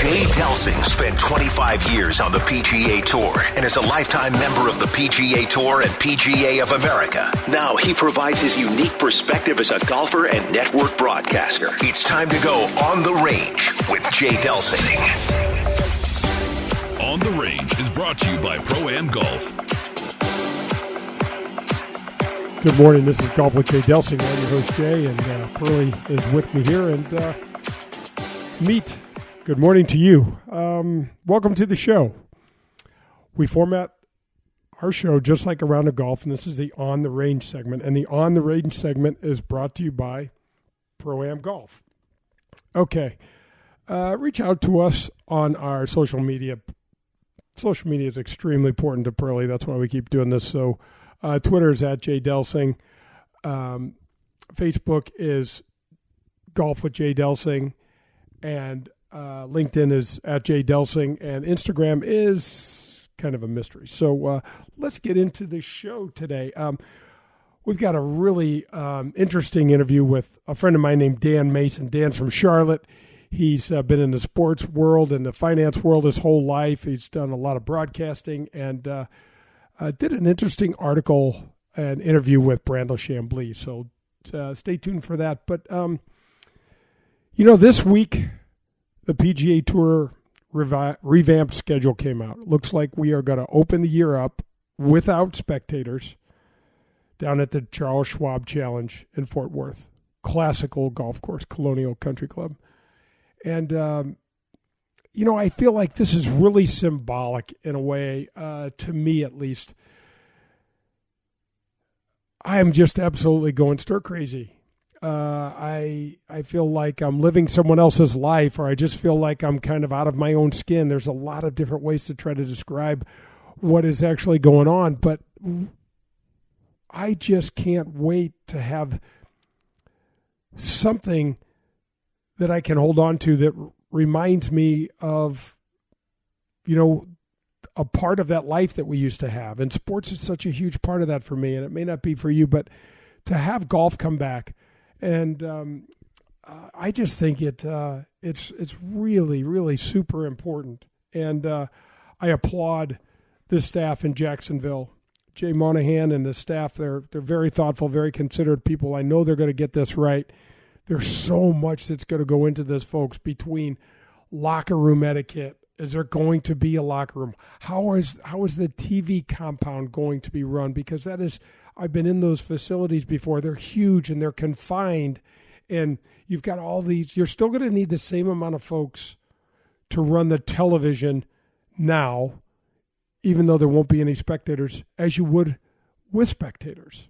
Jay Delsing spent 25 years on the PGA Tour and is a lifetime member of the PGA Tour and PGA of America. Now he provides his unique perspective as a golfer and network broadcaster. It's time to go on the range with Jay Delsing. On the Range is brought to you by Pro-Am Golf. Good morning. This is Golf with Jay Delsing. I'm your host, Jay, and Pearlie is with me here. And Meet, good morning to you. Welcome to the show. We format our show just like a round of golf, and this is the On the Range segment. And the On the Range segment is brought to you by Pro-Am Golf. Okay. Reach out to us on our social media. Social media is extremely important to Pearlie. That's why we keep doing this. So Twitter is at Jay Delsing. Facebook is Golf with Jay Delsing. And LinkedIn is at Jay Delsing. And Instagram is kind of a mystery. So let's get into the show today. We've got a really interesting interview with a friend of mine named Dan Mason. Dan's from Charlotte. He's been in the sports world and the finance world his whole life. He's done a lot of broadcasting and did an interesting article and interview with Brandel Chambly. So stay tuned for that. But, this week the PGA Tour revamped schedule came out. It looks like we are going to open the year up without spectators down at the Charles Schwab Challenge in Fort Worth. Classical golf course, Colonial Country Club. And, I feel like this is really symbolic in a way, to me at least. I am just absolutely going stir crazy. I feel like I'm living someone else's life, or I just feel like I'm kind of out of my own skin. There's a lot of different ways to try to describe what is actually going on, but I just can't wait to have something that I can hold on to that reminds me of, a part of that life that we used to have. And sports is such a huge part of that for me, and it may not be for you, but to have golf come back. And I just think it's really, really super important. And I applaud the staff in Jacksonville. Jay Monahan and the staff, they're very thoughtful, very considerate people. I know they're going to get this right. There's so much that's going to go into this, folks, between locker room etiquette. Is there going to be a locker room? How is the TV compound going to be run? Because I've been in those facilities before. They're huge and they're confined. And you've got all these. You're still going to need the same amount of folks to run the television now, even though there won't be any spectators, as you would with spectators.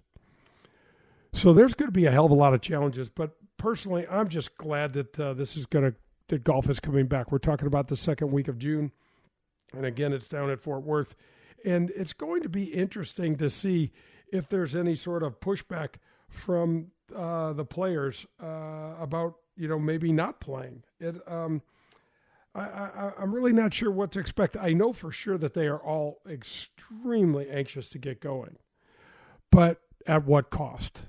So there's going to be a hell of a lot of challenges, but personally, I'm just glad that that golf is coming back. We're talking about the second week of June, and again, it's down at Fort Worth, and it's going to be interesting to see if there's any sort of pushback from the players about maybe not playing. I'm really not sure what to expect. I know for sure that they are all extremely anxious to get going, but at what cost?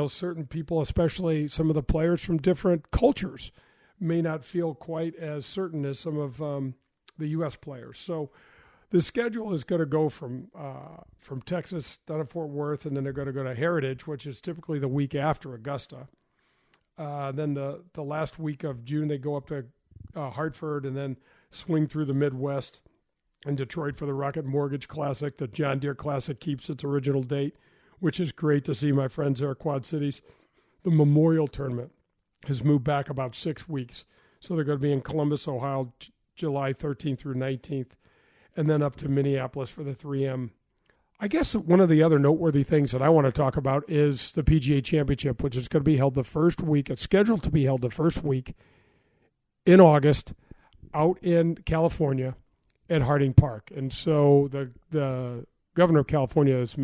Certain people, especially some of the players from different cultures, may not feel quite as certain as some of the U.S. players. So the schedule is going to go from Texas down to Fort Worth, and then they're going to go to Heritage, which is typically the week after Augusta. Then the last week of June, they go up to Hartford and then swing through the Midwest and Detroit for the Rocket Mortgage Classic. The John Deere Classic keeps its original date, which is great to see my friends there at Quad Cities. The Memorial Tournament has moved back about 6 weeks. So they're going to be in Columbus, Ohio, July 13th through 19th, and then up to Minneapolis for the 3M. I guess one of the other noteworthy things that I want to talk about is the PGA Championship, which is going to be held the first week. It's scheduled to be held the first week in August out in California at Harding Park. And so the governor of California has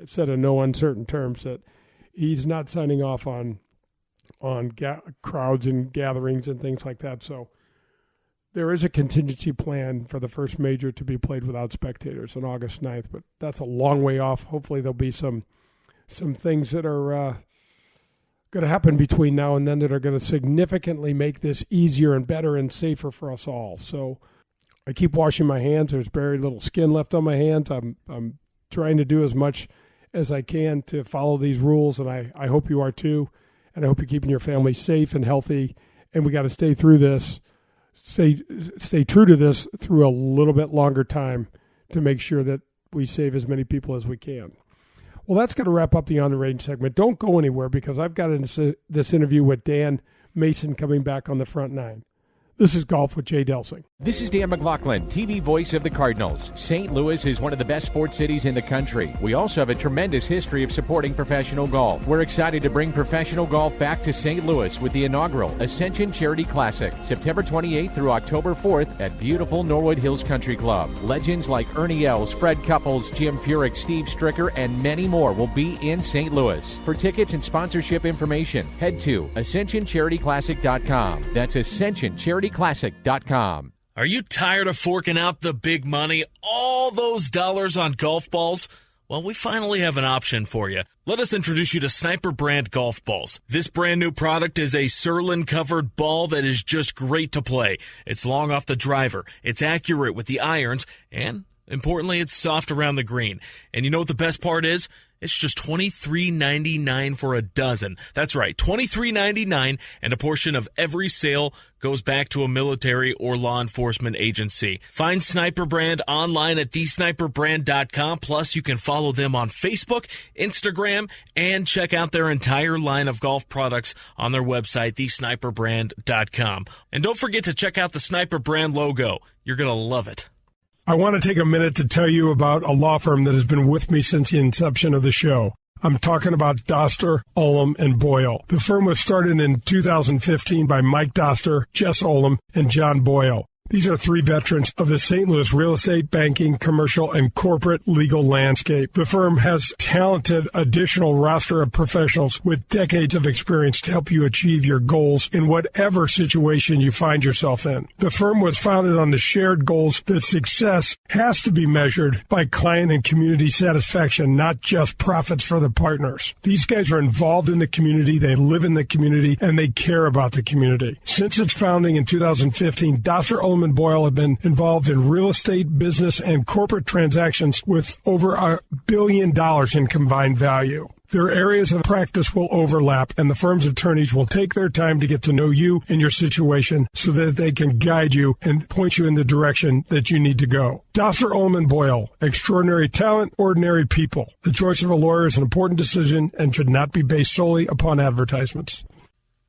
said in no uncertain terms that he's not signing off on crowds and gatherings and things like that. So there is a contingency plan for the first major to be played without spectators on August 9th, but that's a long way off. Hopefully there'll be some things that are going to happen between now and then that are going to significantly make this easier and better and safer for us all. So I keep washing my hands. There's very little skin left on my hands. I'm trying to do as much as I can to follow these rules, and I hope you are too. And I hope you're keeping your family safe and healthy. And we got to stay through this, stay true to this through a little bit longer time to make sure that we save as many people as we can. Well, that's going to wrap up the On the Range segment. Don't go anywhere because I've got this interview with Dan Mason coming back on the front nine. This is Golf with Jay Delsing. This is Dan McLaughlin, TV voice of the Cardinals. St. Louis is one of the best sports cities in the country. We also have a tremendous history of supporting professional golf. We're excited to bring professional golf back to St. Louis with the inaugural Ascension Charity Classic, September 28th through October 4th at beautiful Norwood Hills Country Club. Legends like Ernie Els, Fred Couples, Jim Furyk, Steve Stricker, and many more will be in St. Louis. For tickets and sponsorship information, head to AscensionCharityClassic.com. That's AscensionCharityClassic.com. Are you tired of forking out the big money, all those dollars on golf balls? Well, we finally have an option for you. Let us introduce you to Sniper brand golf balls. This brand new product is a Surlyn-covered ball that is just great to play. It's long off the driver, it's accurate with the irons, and importantly, it's soft around the green. And you know what the best part is? It's just $23.99 for a dozen. That's right, $23.99, and a portion of every sale goes back to a military or law enforcement agency. Find Sniper Brand online at thesniperbrand.com. Plus, you can follow them on Facebook, Instagram, and check out their entire line of golf products on their website, thesniperbrand.com. And don't forget to check out the Sniper Brand logo. You're going to love it. I want to take a minute to tell you about a law firm that has been with me since the inception of the show. I'm talking about Doster, Ullum, and Boyle. The firm was started in 2015 by Mike Doster, Jess Ullum, and John Boyle. These are three veterans of the St. Louis real estate, banking, commercial, and corporate legal landscape. The firm has talented additional roster of professionals with decades of experience to help you achieve your goals in whatever situation you find yourself in. The firm was founded on the shared goals that success has to be measured by client and community satisfaction, not just profits for the partners. These guys are involved in the community, they live in the community, and they care about the community. Since its founding in 2015, Doster, Ullum, and Boyle have been involved in real estate, business, and corporate transactions with over $1 billion in combined value. Their areas of practice will overlap, and the firm's attorneys will take their time to get to know you and your situation so that they can guide you and point you in the direction that you need to go. Doster, Ullum, and Boyle, extraordinary talent, ordinary people. The choice of a lawyer is an important decision and should not be based solely upon advertisements.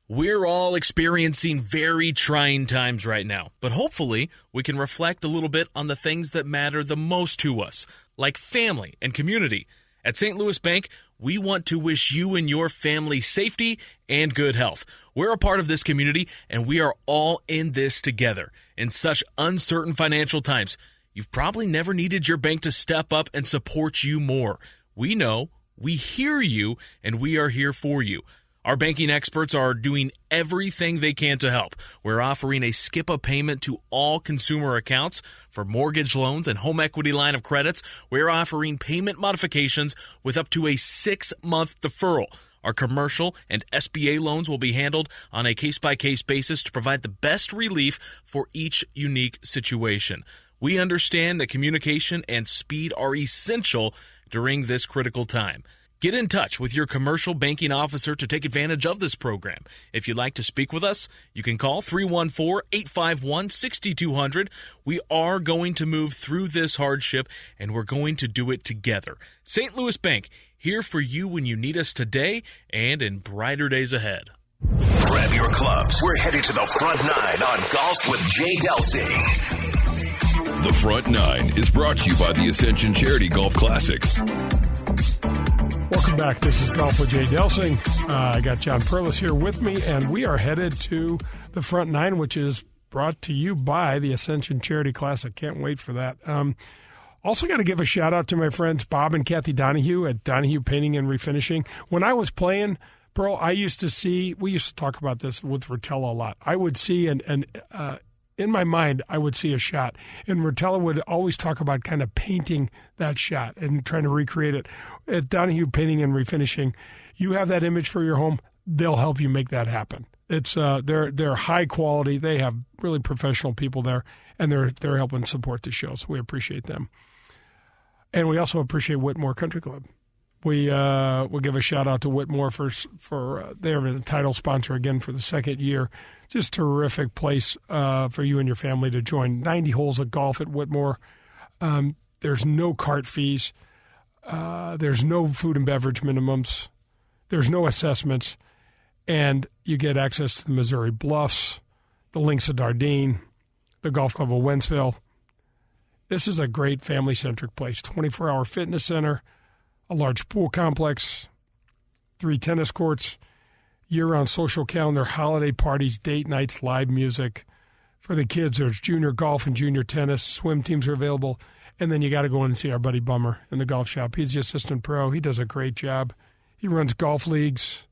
We're all experiencing very trying times right now, but hopefully we can reflect a little bit on the things that matter the most to us, like family and community. At St. Louis Bank, we want to wish you and your family safety and good health. We're a part of this community, and we are all in this together. In such uncertain financial times, you've probably never needed your bank to step up and support you more. We know, we hear you, and we are here for you. Our banking experts are doing everything they can to help. We're offering a skip-a-payment to all consumer accounts. For mortgage loans and home equity line of credits, we're offering payment modifications with up to a 6-month deferral. Our commercial and SBA loans will be handled on a case-by-case basis to provide the best relief for each unique situation. We understand that communication and speed are essential during this critical time. Get in touch with your commercial banking officer to take advantage of this program. If you'd like to speak with us, you can call 314-851-6200. We are going to move through this hardship, and we're going to do it together. St. Louis Bank, here for you when you need us today and in brighter days ahead. Grab your clubs. We're headed to the front nine on Golf with Jay Delsing. The Front Nine is brought to you by the Ascension Charity Golf Classic. Welcome back. This is Golf with Jay Delsing. I got John Perlis here with me, and we are headed to the front nine, which is brought to you by the Ascension Charity Classic. Can't wait for that. Also got to give a shout-out to my friends Bob and Kathy Donahue at Donahue Painting and Refinishing. When I was playing, Pearl, we used to talk about this with Rotella a lot. I would see, in my mind, I would see a shot. And Rotella would always talk about kind of painting that shot and trying to recreate it. At Donahue Painting and Refinishing, you have that image for your home. they'll help you make that happen. It's they're high quality. They have really professional people there, and they're helping support the show. So we appreciate them, and we also appreciate Whitmore Country Club. We'll give a shout out to Whitmore for they're the title sponsor again for the second year. Just terrific place for you and your family to join. 90 holes of golf at Whitmore. There's no cart fees. There's no food and beverage minimums. There's no assessments. And you get access to the Missouri Bluffs, the Links of Dardenne, the Golf Club of Wentzville. This is a great family-centric place. 24-hour fitness center, a large pool complex, 3 tennis courts, year-round social calendar, holiday parties, date nights, live music. For the kids, there's junior golf and junior tennis. Swim teams are available. And then you got to go in and see our buddy Bummer in the golf shop. He's the assistant pro. He does a great job. He runs golf leagues,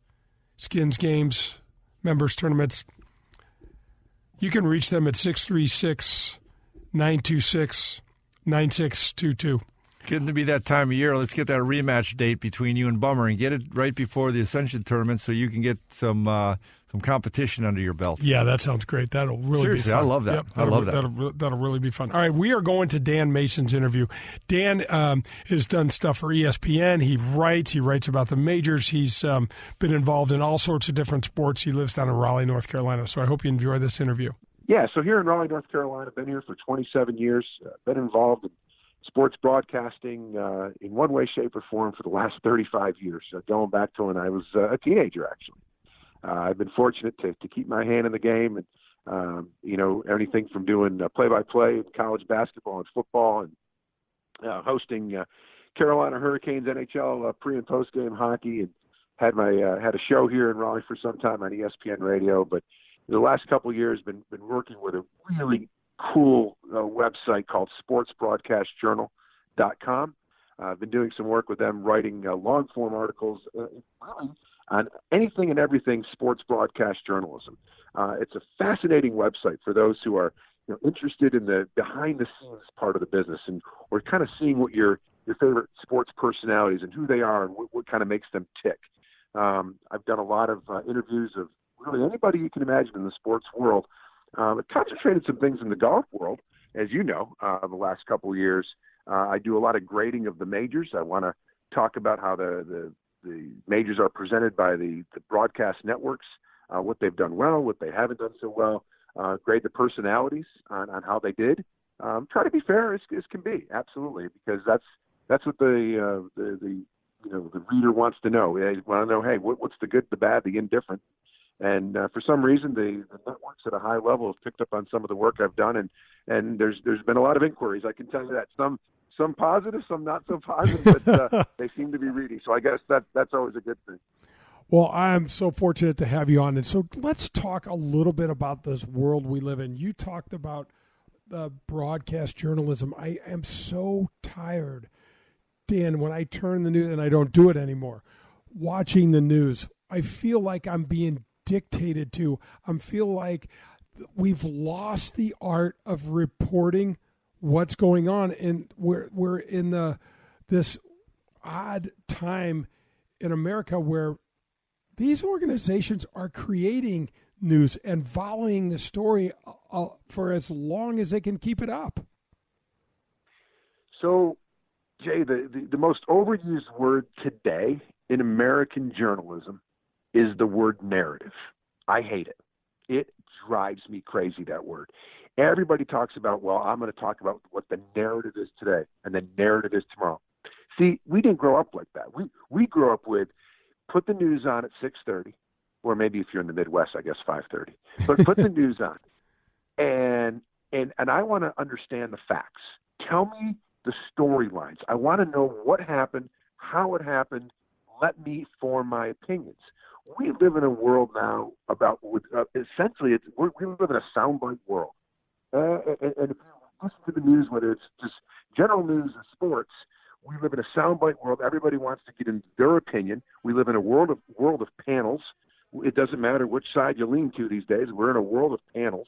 skins games, members tournaments. You can reach them at 636-926-9622. Getting to be that time of year. Let's get that rematch date between you and Bummer and get it right before the Ascension tournament so you can get some competition under your belt. Yeah, that sounds great. That'll really be fun. I love that. Yep, I love that. That'll really be fun. All right, we are going to Dan Mason's interview. Dan has done stuff for ESPN. He writes about the majors. He's been involved in all sorts of different sports. He lives down in Raleigh, North Carolina. So I hope you enjoy this interview. Yeah, so here in Raleigh, North Carolina, been here for 27 years. Been involved in sports broadcasting in one way, shape, or form for the last 35 years, going back to when I was a teenager, actually. I've been fortunate to keep my hand in the game and, anything from doing play-by-play in college basketball and football and hosting Carolina Hurricanes NHL pre- and post-game hockey, and had a show here in Raleigh for some time on ESPN Radio. But the last couple of years been working with a really cool website called sportsbroadcastjournal.com. I've been doing some work with them, writing long-form articles on anything and everything sports broadcast journalism. It's a fascinating website for those who are interested in the behind-the-scenes part of the business, and or kind of seeing what your favorite sports personalities and who they are and what kind of makes them tick. I've done a lot of interviews of really anybody you can imagine in the sports world. I've concentrated some things in the golf world, as you know, the last couple of years. I do a lot of grading of the majors. I want to talk about how the majors are presented by the broadcast networks, what they've done well, what they haven't done so well, grade the personalities on how they did. Try to be fair as can be, absolutely, because that's what the reader wants to know. They want to know, hey, what's the good, the bad, the indifferent. And for some reason, the networks at a high level have picked up on some of the work I've done, and there's been a lot of inquiries. I can tell you that some positive, some not so positive, but they seem to be reading. So I guess that's always a good thing. Well, I'm so fortunate to have you on. And so let's talk a little bit about this world we live in. You talked about the broadcast journalism. I am so tired, Dan, when I turn the news, and I don't do it anymore, watching the news. I feel like I'm being dictated to. I feel like we've lost the art of reporting what's going on, and we're in this odd time in America where these organizations are creating news and following the story for as long as they can keep it up. So, Jay, the most overused word today in American journalism is the word narrative. I hate it. It drives me crazy, that word. Everybody talks about, well, I'm going to talk about what the narrative is today and the narrative is tomorrow. See, we didn't grow up like that. We grew up with put the news on at 6:30, or maybe if you're in the Midwest, I guess 5:30. But put the news on, and I want to understand the facts. Tell me the storylines. I want to know what happened, how it happened. Let me form my opinions. We live in a world now essentially we live in a soundbite world. And if you listen to the news, whether it's just general news or sports, we live in a soundbite world. Everybody wants to get in their opinion. We live in a world of panels. It doesn't matter which side you lean to these days. We're in a world of panels.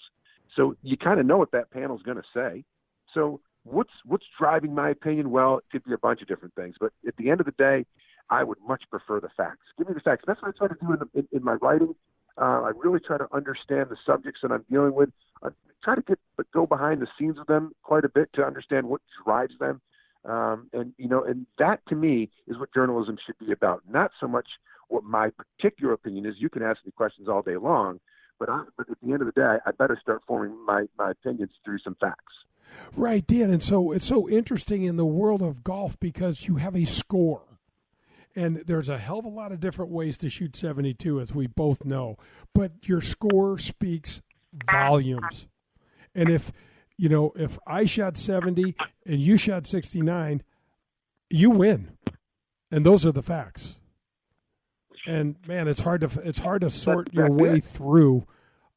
So you kind of know what that panel's going to say. So what's driving my opinion? Well, it could be a bunch of different things. But at the end of the day, I would much prefer the facts. Give me the facts. That's what I try to do in my writing. I really try to understand the subjects that I'm dealing with. I try to go behind the scenes of them quite a bit to understand what drives them. And that to me is what journalism should be about. Not so much what my particular opinion is. You can ask me questions all day long, but at the end of the day, I better start forming my opinions through some facts. Right, Dan. And so it's so interesting in the world of golf because you have a score. And there's a hell of a lot of different ways to shoot 72, as we both know. But your score speaks volumes. And if I shot 70 and you shot 69, you win. And those are the facts. And man, it's hard to sort your way through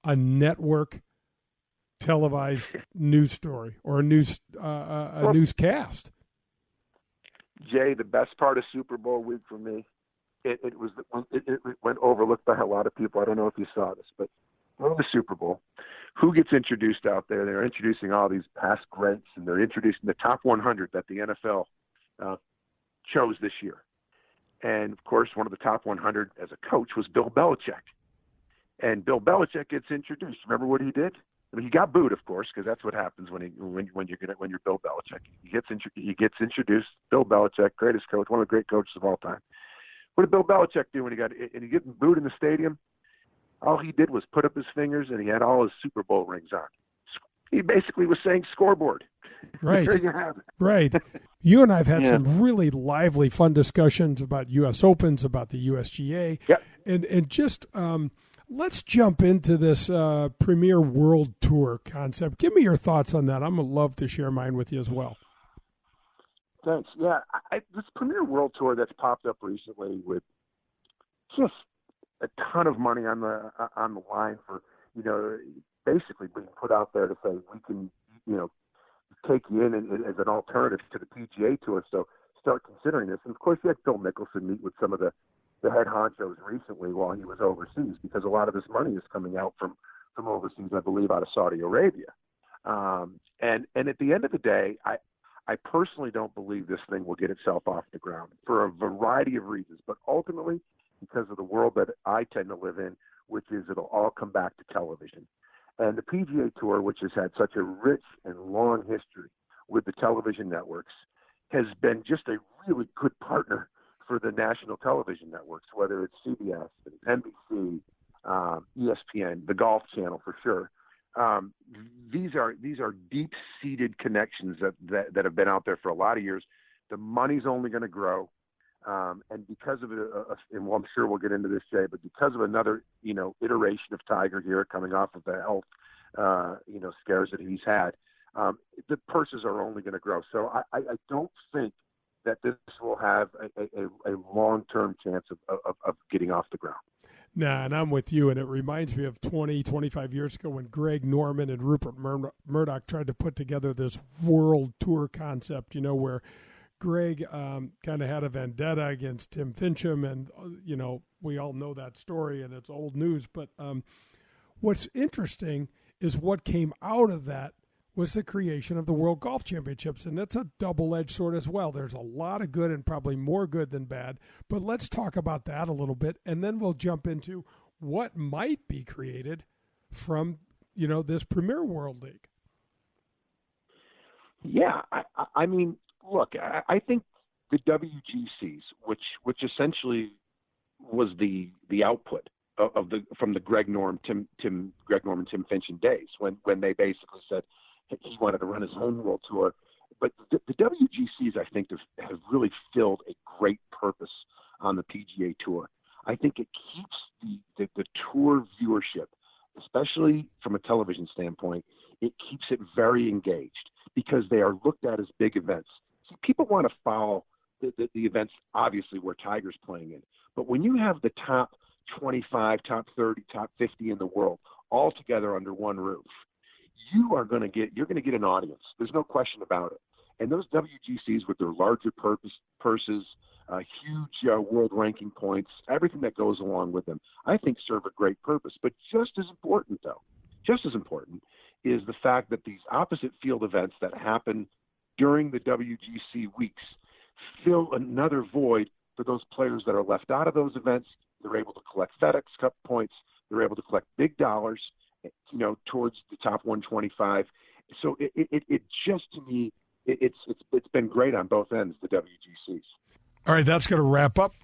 a network televised news story or a newscast. Jay, the best part of Super Bowl week for me, it went overlooked by a lot of people. I don't know if you saw this, but during the Super Bowl, who gets introduced out there? They're introducing all these past greats, and they're introducing the top 100 that the NFL chose this year. And, of course, one of the top 100 as a coach was Bill Belichick. And Bill Belichick gets introduced. Remember what he did? I mean, he got booed, of course, because that's what happens when you're Bill Belichick. He gets introduced. Bill Belichick, greatest coach, one of the great coaches of all time. What did Bill Belichick do when he getting booed in the stadium? All he did was put up his fingers, and he had all his Super Bowl rings on. He basically was saying scoreboard. Right. There you have it. Right. You and I have had some really lively, fun discussions about U.S. Opens, about the USGA. Yep. And just let's jump into this Premier World Tour concept. Give me your thoughts on that. I'm going to love to share mine with you as well. Thanks. Yeah, this Premier World Tour that's popped up recently with just a ton of money on the line for, basically being put out there to say we can, take you in as an alternative to the PGA Tour. So start considering this. And of course, you had Phil Mickelson meet with some of the head honchos recently while he was overseas, because a lot of this money is coming out from overseas, I believe, out of Saudi Arabia. And at the end of the day, I personally don't believe this thing will get itself off the ground for a variety of reasons, but ultimately because of the world that I tend to live in, which is it'll all come back to television. And the PGA Tour, which has had such a rich and long history with the television networks, has been just a really good partner for the national television networks, whether it's CBS, NBC, ESPN, the Golf Channel for sure. These are deep-seated connections that have been out there for a lot of years. The money's only going to grow, and because of it, and I'm sure we'll get into this, Jay, but because of another iteration of Tiger here coming off of the health scares that he's had, the purses are only going to grow. So I don't think that this will have a long-term chance of getting off the ground. Nah, and I'm with you, and it reminds me of 25 years ago when Greg Norman and Rupert Murdoch tried to put together this world tour concept, where Greg kind of had a vendetta against Tim Fincham, and, we all know that story, and it's old news. But what's interesting is what came out of that was the creation of the World Golf Championships, and that's a double-edged sword as well. There's a lot of good and probably more good than bad, but let's talk about that a little bit, and then we'll jump into what might be created from, this Premier World League. Yeah, I mean, look, I think the WGCs, which essentially was the output from the Greg Norman, Tim Fincham days, when they basically said he wanted to run his own world tour. But the WGCs, I think, have really filled a great purpose on the PGA Tour. I think it keeps the tour viewership, especially from a television standpoint, it keeps it very engaged because they are looked at as big events. See, people want to follow the events, obviously, where Tiger's playing in. But when you have the top 25, top 30, top 50 in the world all together under one roof, you're going to get an audience. There's no question about it. And those WGCs with their larger purses, huge world ranking points, everything that goes along with them, I think serve a great purpose. But just as important is the fact that these opposite field events that happen during the WGC weeks fill another void for those players that are left out of those events. They're able to collect FedEx Cup points. They're able to collect big dollars, towards the top 125. So it just, to me, it's been great on both ends, the WGCs. All right, that's going to wrap up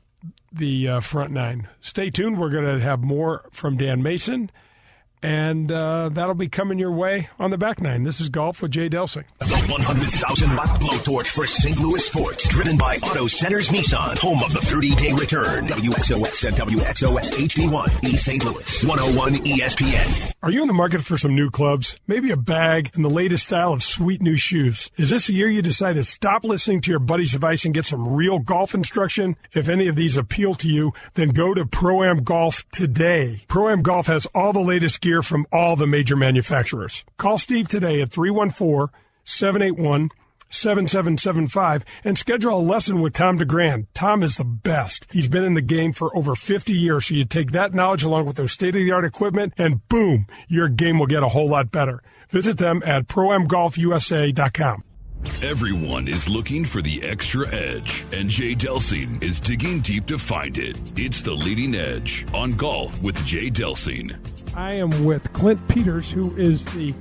the front nine. Stay tuned. We're going to have more from Dan Mason, and that'll be coming your way on the back nine. This is Golf with Jay Delsing. The 100,000-watt blowtorch for St. Louis sports, driven by Auto Centers Nissan, home of the 30-day return. WXOX and WXOS HD1, East St. Louis, 101 ESPN. Are you in the market for some new clubs? Maybe a bag and the latest style of sweet new shoes? Is this a year you decide to stop listening to your buddy's advice and get some real golf instruction? If any of these appeal to you, then go to Pro-Am Golf today. Pro-Am Golf has all the latest gear from all the major manufacturers. Call Steve today at 314-781-7775 and schedule a lesson with Tom DeGrand. Tom is the best. He's been in the game for over 50 years, so you take that knowledge along with their state-of-the-art equipment, and boom, your game will get a whole lot better. Visit them at ProAmGolfUSA.com. Everyone is looking for the extra edge, and Jay Delsing is digging deep to find it. It's The Leading Edge on Golf with Jay Delsing. I am with Clint Peters, who is the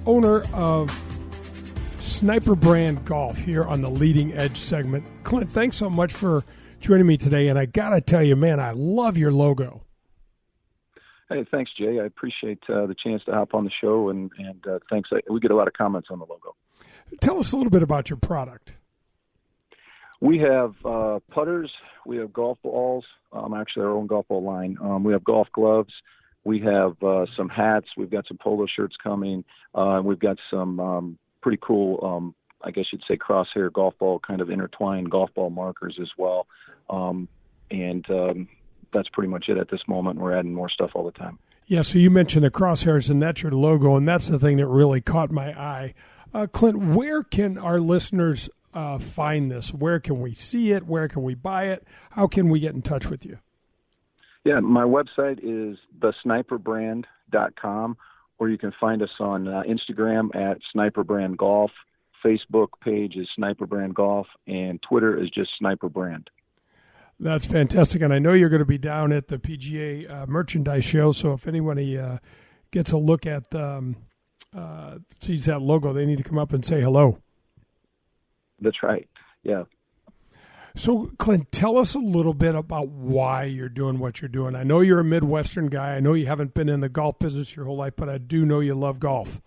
owner of Sniper Brand Golf here on the Leading Edge segment. Clint, thanks so much for joining me today, and I got to tell you, man, I love your logo. Hey, thanks, Jay. I appreciate the chance to hop on the show, and thanks. We get a lot of comments on the logo. Tell us a little bit about your product. We have putters. We have golf balls, actually our own golf ball line. We have golf gloves. We have some hats. We've got some polo shirts coming. We've got some pretty cool, I guess you'd say, crosshair golf ball kind of intertwined golf ball markers as well. And that's pretty much it at this moment. We're adding more stuff all the time. Yeah, so you mentioned the crosshairs, and that's your logo, and that's the thing that really caught my eye. Clint, where can our listeners find this? Where can we see it? Where can we buy it? How can we get in touch with you? Yeah, my website is thesniperbrand.com, or you can find us on Instagram at Sniper Brand Golf. Facebook page is Sniper Brand Golf, and Twitter is just Sniper Brand. That's fantastic, and I know you're going to be down at the PGA merchandise show, so if anybody gets a look at sees that logo, they need to come up and say hello. That's right, yeah. So, Clint, tell us a little bit about why you're doing what you're doing. I know you're a Midwestern guy. I know you haven't been in the golf business your whole life, but I do know you love golf.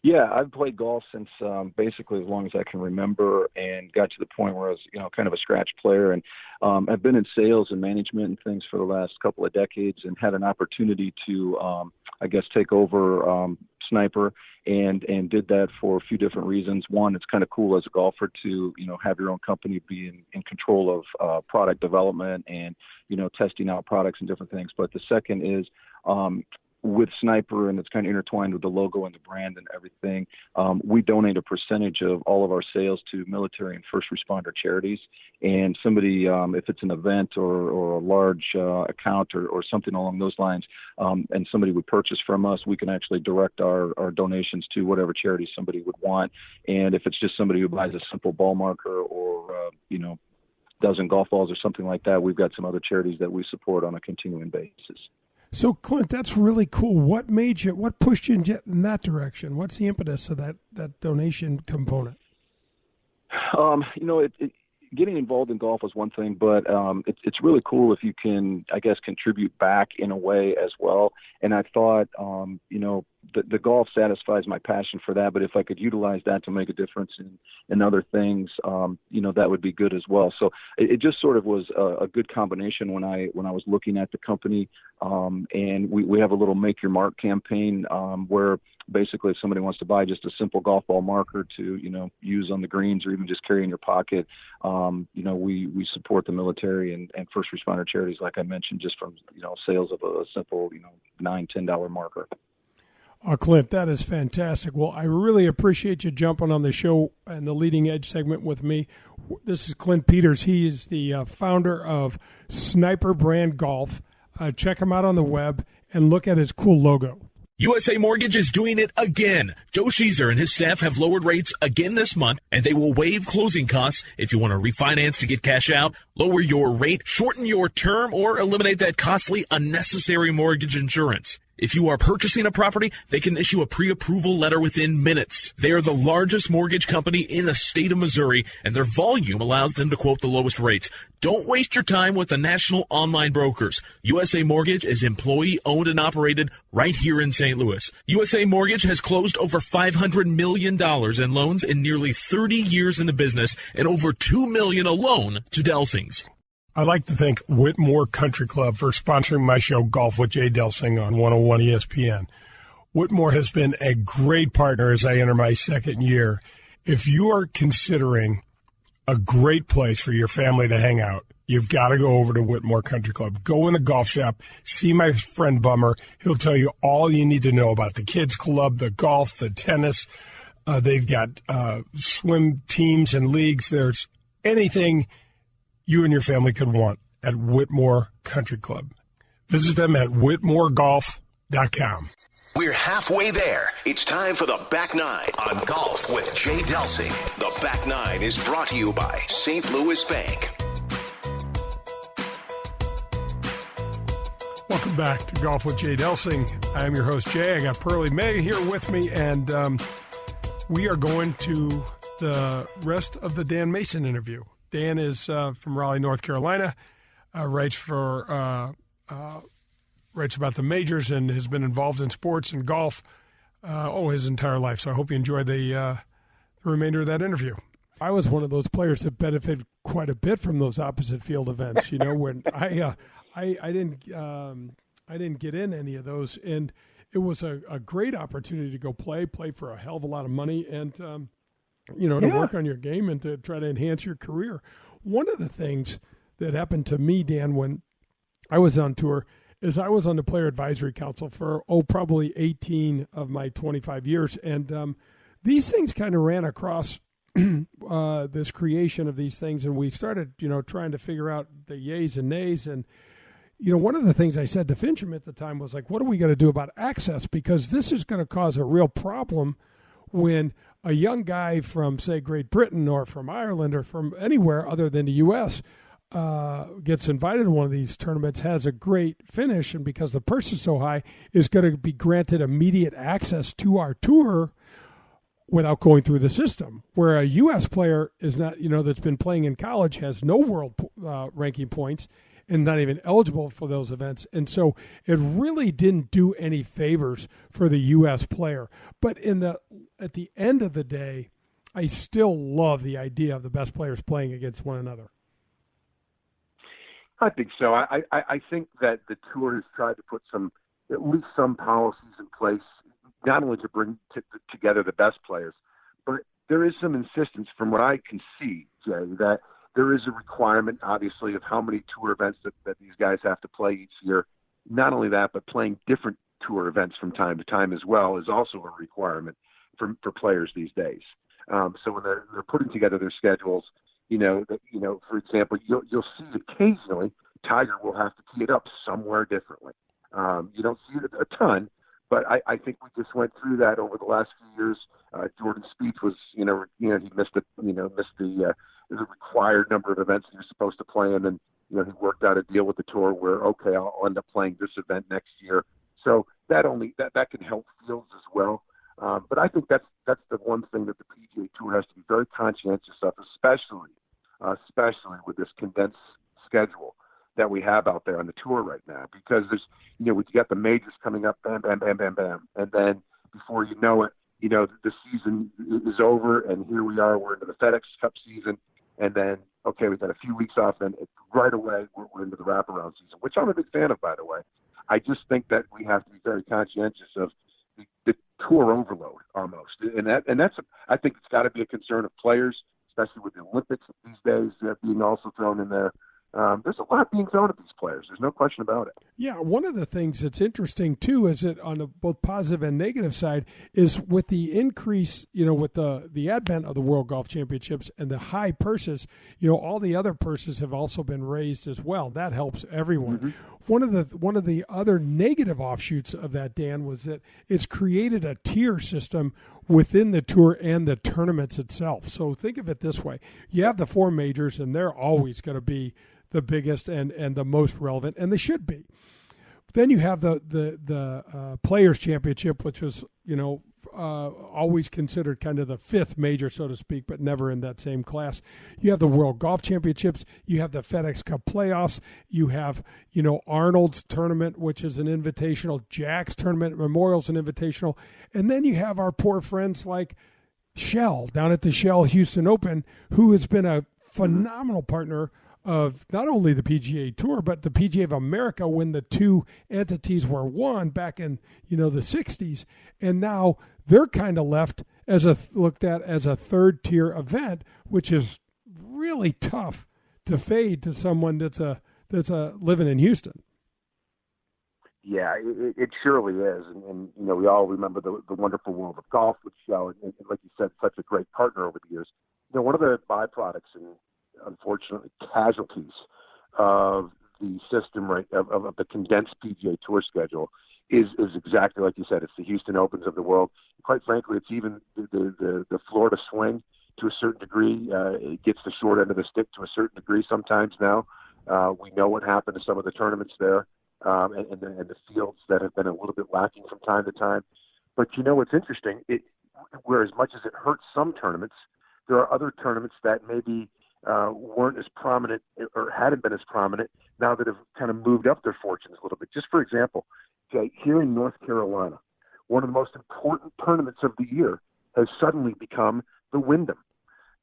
Yeah, I've played golf since basically as long as I can remember, and got to the point where I was, kind of a scratch player. And I've been in sales and management and things for the last couple of decades, and had an opportunity to, take over Sniper, and did that for a few different reasons. One, it's kind of cool as a golfer to, have your own company, be in control of product development and, testing out products and different things. But the second is, with Sniper, and it's kind of intertwined with the logo and the brand and everything, we donate a percentage of all of our sales to military and first responder charities. And somebody, if it's an event or a large account or something along those lines, and somebody would purchase from us, we can actually direct our donations to whatever charity somebody would want. And if it's just somebody who buys a simple ball marker or, dozen golf balls or something like that, we've got some other charities that we support on a continuing basis. So, Clint, that's really cool. What pushed you in that direction? What's the impetus of that donation component? Getting involved in golf is one thing, but it's really cool if you can, I guess, contribute back in a way as well. And I thought, the golf satisfies my passion for that, but if I could utilize that to make a difference in other things, that would be good as well. So it just sort of was a good combination when I was looking at the company. And we have a little Make Your Mark campaign where basically if somebody wants to buy just a simple golf ball marker to, use on the greens or even just carry in your pocket, we support the military and first responder charities, like I mentioned, just from, sales of a simple, $9, $10 marker. Oh, Clint, that is fantastic. Well, I really appreciate you jumping on the show and the Leading Edge segment with me. This is Clint Peters. He is the founder of Sniper Brand Golf. Check him out on the web and look at his cool logo. USA Mortgage is doing it again. Joe Sheezer and his staff have lowered rates again this month, and they will waive closing costs if you want to refinance to get cash out, lower your rate, shorten your term, or eliminate that costly, unnecessary mortgage insurance. If you are purchasing a property, they can issue a pre-approval letter within minutes. They are the largest mortgage company in the state of Missouri, and their volume allows them to quote the lowest rates. Don't waste your time with the national online brokers. USA Mortgage is employee-owned and operated right here in St. Louis. USA Mortgage has closed over $500 million in loans in nearly 30 years in the business and over $2 million alone to Delsing's. I'd like to thank Whitmore Country Club for sponsoring my show, Golf with Jay Delsing, on 101 ESPN. Whitmore has been a great partner as I enter my second year. If you are considering a great place for your family to hang out, you've got to go over to Whitmore Country Club. Go in the golf shop, see my friend Bummer. He'll tell you all you need to know about the kids club, the golf, the tennis. They've got swim teams and leagues. There's anything you and your family could want at Whitmore Country Club. Visit them at whitmoregolf.com. We're halfway there. It's time for the Back Nine on Golf with Jay Delsing. The Back Nine is brought to you by St. Louis Bank. Welcome back to Golf with Jay Delsing. I am your host, Jay. I got Pearlie May here with me, and we are going to the rest of the Dan Mason interview. Dan is from Raleigh, North Carolina, writes about the majors and has been involved in sports and golf his entire life. So I hope you enjoy the remainder of that interview. I was one of those players that benefited quite a bit from those opposite field events. You know, when I didn't get in any of those, and it was a great opportunity to go play for a hell of a lot of money, and to work on your game and to try to enhance your career. One of the things that happened to me, Dan, when I was on tour, is I was on the Player Advisory Council for, probably 18 of my 25 years. And these things kind of ran across this creation of these things. And we started, trying to figure out the yays and nays. And, one of the things I said to Fincham at the time was like, what are we going to do about access? Because this is going to cause a real problem when a young guy from, say, Great Britain or from Ireland or from anywhere other than the U.S. Gets invited to one of these tournaments, has a great finish, and because the purse is so high, is going to be granted immediate access to our tour without going through the system. Where a U.S. player is not, that's been playing in college, has no world ranking points, and not even eligible for those events. And so it really didn't do any favors for the U.S. player. But at the end of the day, I still love the idea of the best players playing against one another. I think so. I think that the tour has tried to put at least some policies in place, not only to bring together the best players, but there is some insistence from what I can see, Jay, that there is a requirement, obviously, of how many tour events that these guys have to play each year. Not only that, but playing different tour events from time to time as well is also a requirement for players these days. So when they're putting together their schedules, for example, you'll see occasionally Tiger will have to tee it up somewhere differently. You don't see it a ton, but I think we just went through that over the last few years. Jordan Spieth was, he missed the required number of events he was supposed to play, and then he worked out a deal with the tour where I'll end up playing this event next year. So that can help fields as well. But I think that's the one thing that the PGA Tour has to be very conscientious of, especially with this condensed schedule that we have out there on the tour right now, because there's, we got the majors coming up, bam, bam, bam, bam, bam, and then before you know it, the season is over, and here we are, we're into the FedEx Cup season, and then we've got a few weeks off, and right away we're into the wraparound season, which I'm a big fan of, by the way. I just think that we have to be very conscientious of the tour overload almost, and that's I think it's got to be a concern of players, especially with the Olympics these days being also thrown in there. There's a lot being thrown at these players. There's no question about it. Yeah, one of the things that's interesting too is that on the both positive and negative side is with the increase, with the advent of the World Golf Championships and the high purses, all the other purses have also been raised as well. That helps everyone. Mm-hmm. One of the other negative offshoots of that, Dan, was that it's created a tier system within the tour and the tournaments itself. So think of it this way: you have the four majors, and they're always going to be the biggest and the most relevant, and they should be. Then you have the Players Championship, which was always considered kind of the fifth major, so to speak, but never in that same class. You have the World Golf Championships. You have the FedEx Cup playoffs. You have Arnold's tournament, which is an invitational. Jack's tournament, Memorial's an invitational, and then you have our poor friends like Shell down at the Shell Houston Open, who has been a phenomenal partner of not only the PGA Tour, but the PGA of America when the two entities were one back in, the 60s. And now they're kind of looked at as a third tier event, which is really tough to fade to someone that's living in Houston. Yeah, it surely is. And we all remember the wonderful world of golf with Shell. And like you said, such a great partner over the years. One of the byproducts and unfortunately casualties of the system, right, of the condensed PGA Tour schedule is exactly like you said. It's the Houston Opens of the world. Quite frankly, it's even the Florida Swing to a certain degree. It gets the short end of the stick to a certain degree sometimes now. We know what happened to some of the tournaments there and the fields that have been a little bit lacking from time to time. But what's interesting, where as much as it hurts some tournaments, there are other tournaments that maybe weren't as prominent or hadn't been as prominent now that have kind of moved up their fortunes a little bit. Just for example, here in North Carolina, one of the most important tournaments of the year has suddenly become the Wyndham.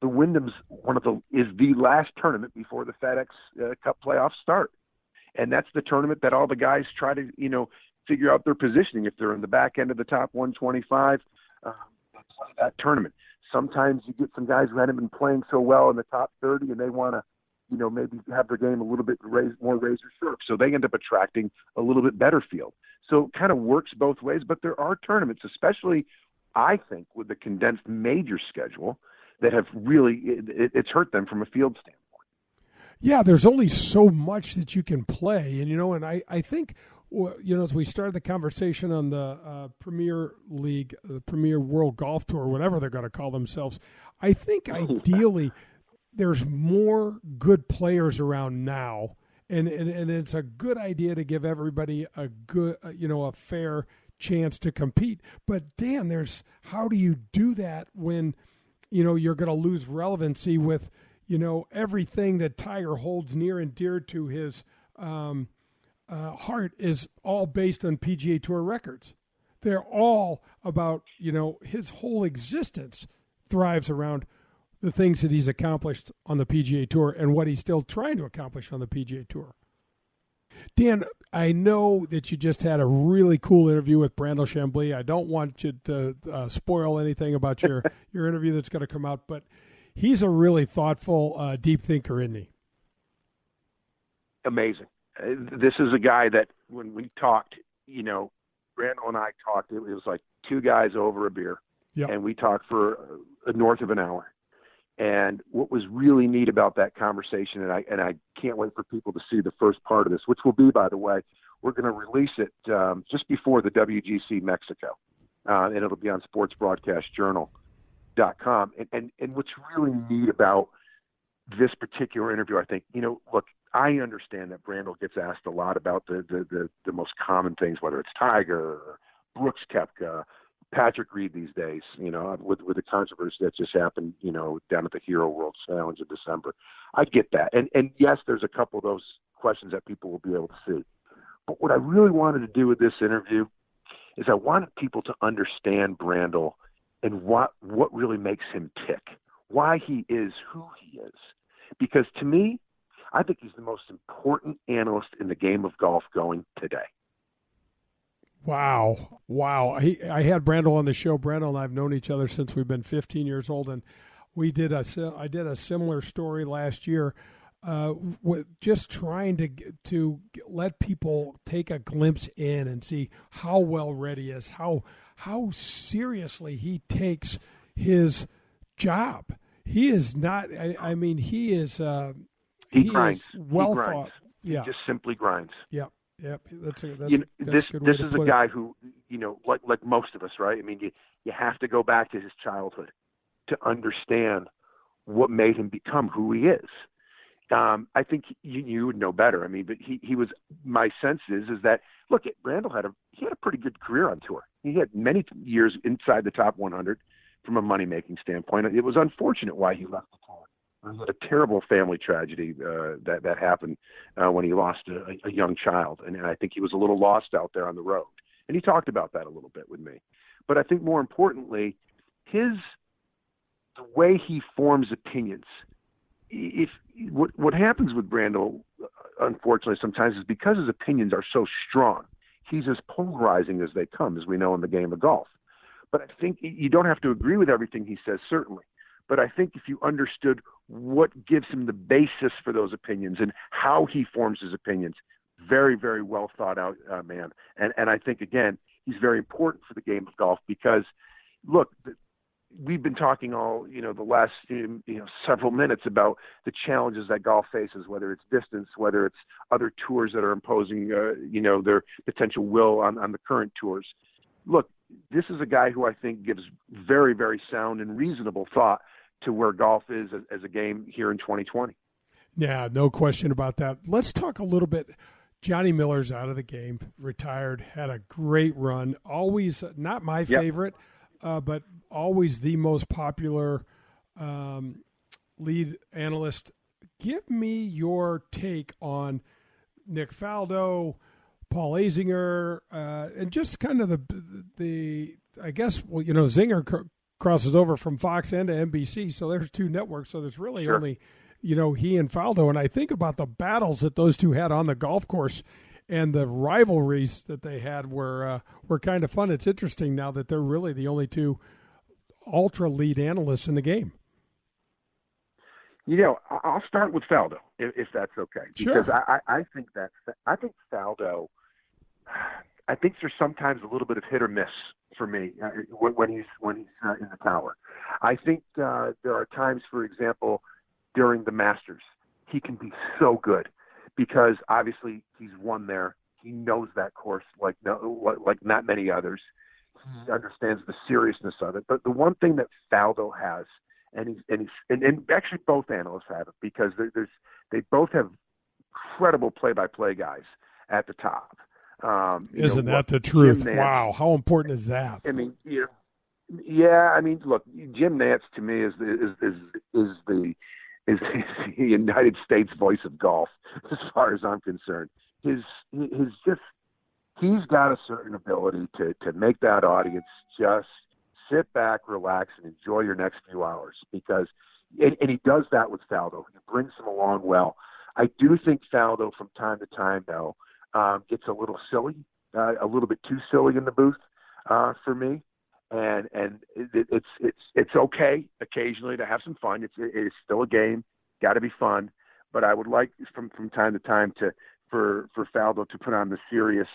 The Wyndham's is the last tournament before the FedEx Cup playoffs start. And that's the tournament that all the guys try to, figure out their positioning. If they're in the back end of the top 125, they play that tournament. Sometimes you get some guys who haven't been playing so well in the top 30 and they want to, maybe have their game a little bit more razor sharp. So they end up attracting a little bit better field. So it kind of works both ways, but there are tournaments, especially I think with the condensed major schedule, that have really, it's hurt them from a field standpoint. Yeah, there's only so much that you can play. And, I think, as we started the conversation on the Premier League, the Premier World Golf Tour, whatever they're going to call themselves, I think ideally there's more good players around now. And it's a good idea to give everybody a good, a fair chance to compete. But Dan, how do you do that when, you're going to lose relevancy with, everything that Tiger holds near and dear to his heart is all based on PGA Tour records. They're all about, his whole existence thrives around the things that he's accomplished on the PGA Tour and what he's still trying to accomplish on the PGA Tour. Dan, I know that you just had a really cool interview with Brandel Chambly. I don't want you to spoil anything about your interview that's going to come out, but he's a really thoughtful, deep thinker, isn't he? Amazing. This is a guy that when we talked, Brandel and I talked, it was like two guys over a beer, and we talked for north of an hour. And what was really neat about that conversation, and I can't wait for people to see the first part of this, which will be, by the way, we're going to release it just before the WGC Mexico, and it'll be on sportsbroadcastjournal.com. And what's really neat about this particular interview, I think, look, I understand that Brandel gets asked a lot about the most common things, whether it's Tiger or Brooks Koepka, Patrick Reed these days, with the controversy that just happened, down at the Hero World Challenge in December. I get that. And yes, there's a couple of those questions that people will be able to see. But what I really wanted to do with this interview is I wanted people to understand Brandel and what really makes him tick, why he is who he is. Because to me, I think he's the most important analyst in the game of golf going today. Wow. I had Brandel on the show. Brandel and I have known each other since we've been 15 years old, and I did a similar story last year just trying to let people take a glimpse in and see how well read he is, how seriously he takes his job. He is not. I mean, he is. He grinds. Well he grinds. thought. Yeah. He just simply grinds. Yep. That's a this good way to is put a it. guy who, like most of us, right? I mean, you have to go back to his childhood to understand what made him become who he is. I think you would know better. I mean, but he was. My sense is that look, Randall had a pretty good career on tour. He had many years inside the top 100 from a money making standpoint. It was unfortunate why he left the tour. It was a terrible family tragedy that happened when he lost a young child, and I think he was a little lost out there on the road. And he talked about that a little bit with me. But I think more importantly, the way he forms opinions. What happens with Brandel, unfortunately, sometimes is because his opinions are so strong. He's as polarizing as they come, as we know in the game of golf. But I think you don't have to agree with everything he says, certainly. But I think if you understood what gives him the basis for those opinions and how he forms his opinions, very, very well thought out man. And I think, again, he's very important for the game of golf because, look, we've been talking all, the last, several minutes about the challenges that golf faces, whether it's distance, whether it's other tours that are imposing, their potential will on the current tours. Look, this is a guy who I think gives very, very sound and reasonable thought to where golf is as a game here in 2020. Yeah, no question about that. Let's talk a little bit. Johnny Miller's out of the game, retired, had a great run. Always not my favorite, but always the most popular lead analyst. Give me your take on Nick Faldo, Paul Azinger, and just kind of the I guess, Zinger crosses over from Fox and to NBC, so there's two networks, so there's really only, he and Faldo. And I think about the battles that those two had on the golf course and the rivalries that they had were kind of fun. It's interesting now that they're really the only two ultra lead analysts in the game. I'll start with Faldo, if that's okay. Sure. Because I think Faldo, I think there's sometimes a little bit of hit or miss for me when he's in the tower. I think there are times, for example, during the Masters, he can be so good because obviously he's won there. He knows that course like not many others. He understands the seriousness of it. But the one thing that Faldo has, and actually both analysts have it, because they both have incredible play-by-play guys at the top. Isn't that the truth? Wow, how important is that? I mean, yeah. I mean, look, Jim Nantz to me is the United States voice of golf, as far as I'm concerned. He's got a certain ability to make that audience just sit back, relax, and enjoy your next few hours because he does that with Faldo. He brings them along well. I do think Faldo from time to time, though, gets a little silly, a little bit too silly in the booth for me, and it's okay occasionally to have some fun. It's still a game, got to be fun, but I would like from time to time for Faldo to put on the serious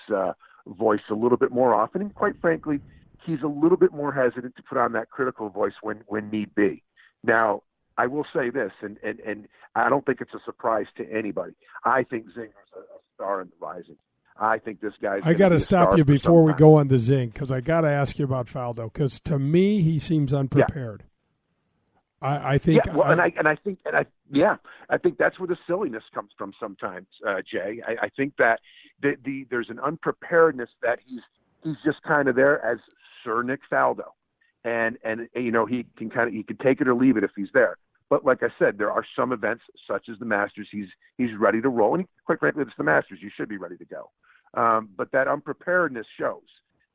voice a little bit more often, and quite frankly, he's a little bit more hesitant to put on that critical voice when need be. Now, I will say this, and I don't think it's a surprise to anybody. I think Zinger's a star in the rising. I think this guy's. I got to stop you before we go on to Zing because I got to ask you about Faldo because to me he seems unprepared. Yeah. I think. Yeah, well, I think that's where the silliness comes from sometimes, Jay. I think that there's an unpreparedness that he's just kind of there as Sir Nick Faldo, and he can take it or leave it if he's there. But like I said, there are some events such as the Masters. He's ready to roll, and quite frankly, it's the Masters. You should be ready to go. But that unpreparedness shows,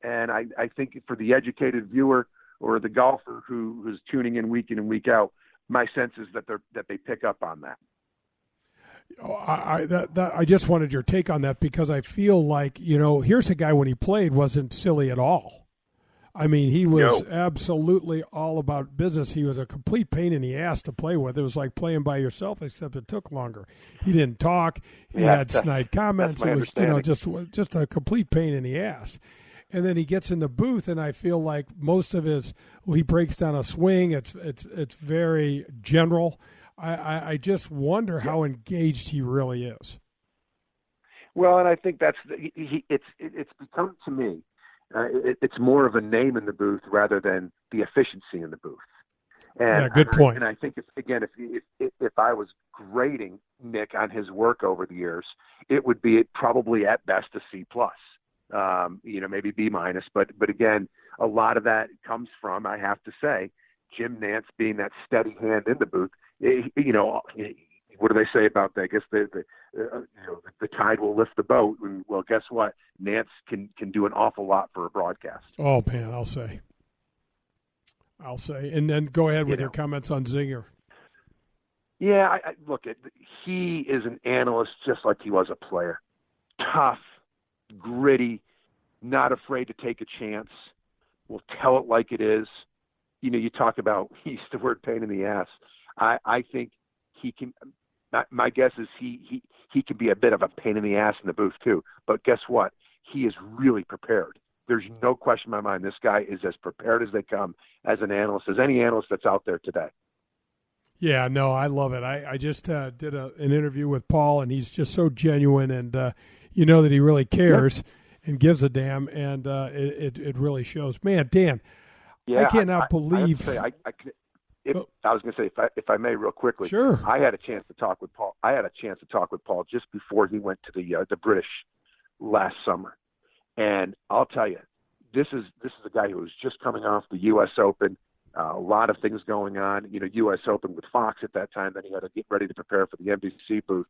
and I think for the educated viewer or the golfer who's tuning in and week out, my sense is that they pick up on that. I just wanted your take on that because I feel like here's a guy when he played wasn't silly at all. I mean, he was absolutely all about business. He was a complete pain in the ass to play with. It was like playing by yourself, except it took longer. He didn't talk. He had snide comments. It was, just a complete pain in the ass. And then he gets in the booth, and I feel like most of he breaks down a swing. It's very general. I just wonder how engaged he really is. Well, and I think that's it's become to me. It's more of a name in the booth rather than the efficiency in the booth. And, good point. And I think if I was grading Nick on his work over the years, it would be probably at best a C+. Maybe B-. But again, a lot of that comes from, I have to say, Jim Nantz being that steady hand in the booth. What do they say about that? I guess the tide will lift the boat. And, well, guess what? Nantz can do an awful lot for a broadcast. Oh, man, I'll say. And then go ahead with your comments on Zinger. Yeah, he is an analyst just like he was a player. Tough, gritty, not afraid to take a chance, will tell it like it is. You talk about, he used the word pain in the ass. I think he can. My guess is he can be a bit of a pain in the ass in the booth too. But guess what? He is really prepared. There's no question in my mind. This guy is as prepared as they come as an analyst, as any analyst that's out there today. Yeah, no, I love it. I just did an interview with Paul, and he's just so genuine, and that he really cares and gives a damn, and it really shows. Man, Dan, I cannot believe. I was going to say, if I may, real quickly. Sure. I had a chance to talk with Paul. Just before he went to the British last summer, and I'll tell you, this is a guy who was just coming off the U.S. Open. A lot of things going on. U.S. Open with Fox at that time. Then he had to get ready to prepare for the NBC booth,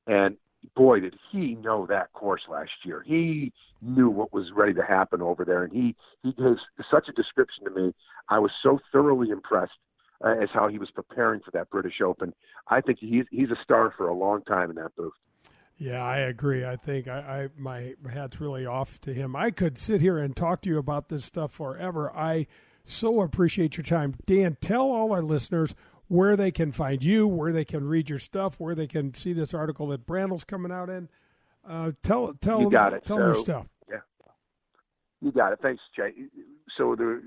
and boy, did he know that course last year. He knew what was ready to happen over there, and he gave such a description to me. I was so thoroughly impressed as how he was preparing for that British Open. I think he's a star for a long time in that booth. Yeah, I agree. I think my hat's really off to him. I could sit here and talk to you about this stuff forever. I so appreciate your time. Dan, tell all our listeners where they can find you, where they can read your stuff, where they can see this article that Brandl's coming out in. Tell them your stuff. Yeah, you got it. Thanks, Jay. So the